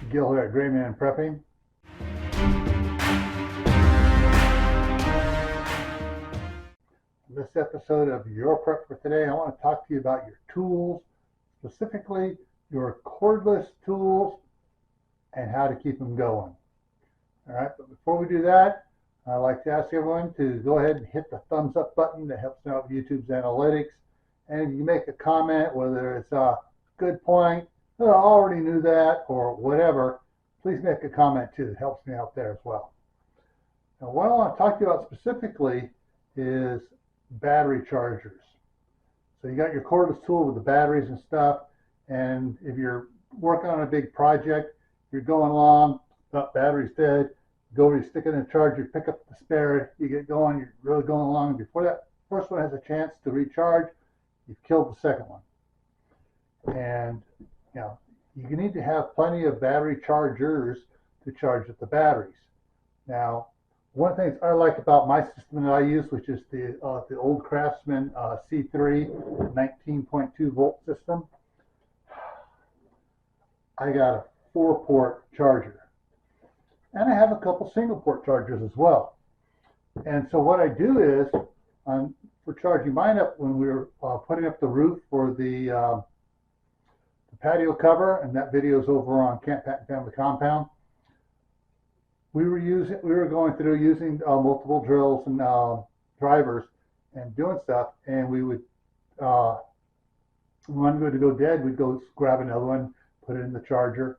Gil here at graymanprepping. In this episode of Your Prep for Today, I want to talk to you about your tools, specifically your cordless tools and how to keep them going. All right, but before we do that, I'd like to ask everyone to go ahead and hit the thumbs up button. That helps out with YouTube's analytics. And if you make a comment, whether it's a good point, I already knew that, or whatever, please make a comment too. It helps me out there as well. Now, what I want to talk to you about specifically is battery chargers. So you got your cordless tool with the batteries and stuff, and if you're working on a big project, you're going along, battery's dead, go over, you stick it in the charger, pick up the spare, you get going, you're really going along. Before that first one has a chance to recharge, you've killed the second one. And you need to have plenty of battery chargers to charge up the batteries. Now, one of the things I like about my system that I use, which is the old Craftsman C3 19.2 volt system, I got a 4-port charger. And I have a couple single-port chargers as well. And so what I do is, for charging mine up when we were putting up the roof for the patio cover, and that video is over on Camp Patton Family Compound. We were going through using multiple drills and drivers and doing stuff, and we would when one would go dead, we'd go grab another one, put it in the charger,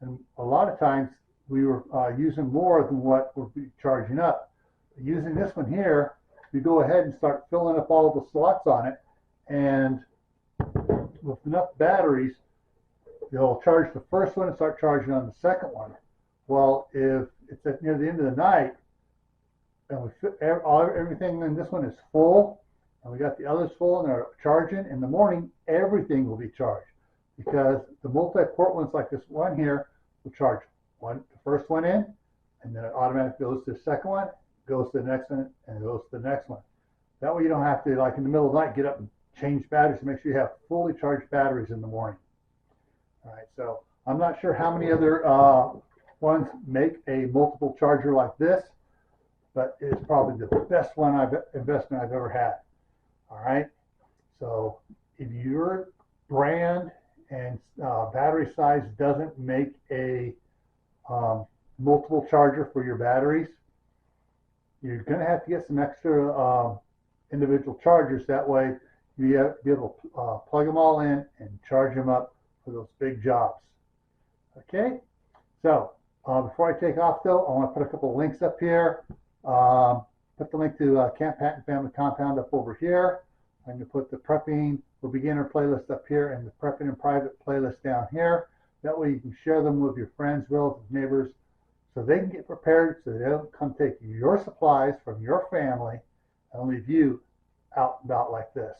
and a lot of times we were using more than what would be charging up. Using this one here, we go ahead and start filling up all the slots on it, and with enough batteries, you'll charge the first one and start charging on the second one. Well, if it's near the end of the night and we fit everything in this one is full, and we got the others full and they're charging, in the morning everything will be charged, because the multi-port ones like this one here will charge the first one in, and then it automatically goes to the second one, goes to the next one, and goes to the next one. That way you don't have to, like in the middle of the night, get up and change batteries to make sure you have fully charged batteries in the morning. All right, so I'm not sure how many other ones make a multiple charger like this, but it's probably the best investment I've ever had. All right, so if your brand and battery size doesn't make a multiple charger for your batteries, you're going to have to get some extra individual chargers. That way you be able to plug them all in and charge them up for those big jobs. Okay, so before I take off though, I want to put a couple of links up here. Put the link to Camp Patton Family Compound up over here. I'm going to put the Prepping for Beginner playlist up here and the Prepping in Private playlist down here. That way you can share them with your friends, relatives, neighbors, so they can get prepared, so they don't come take your supplies from your family and leave you out and about like this.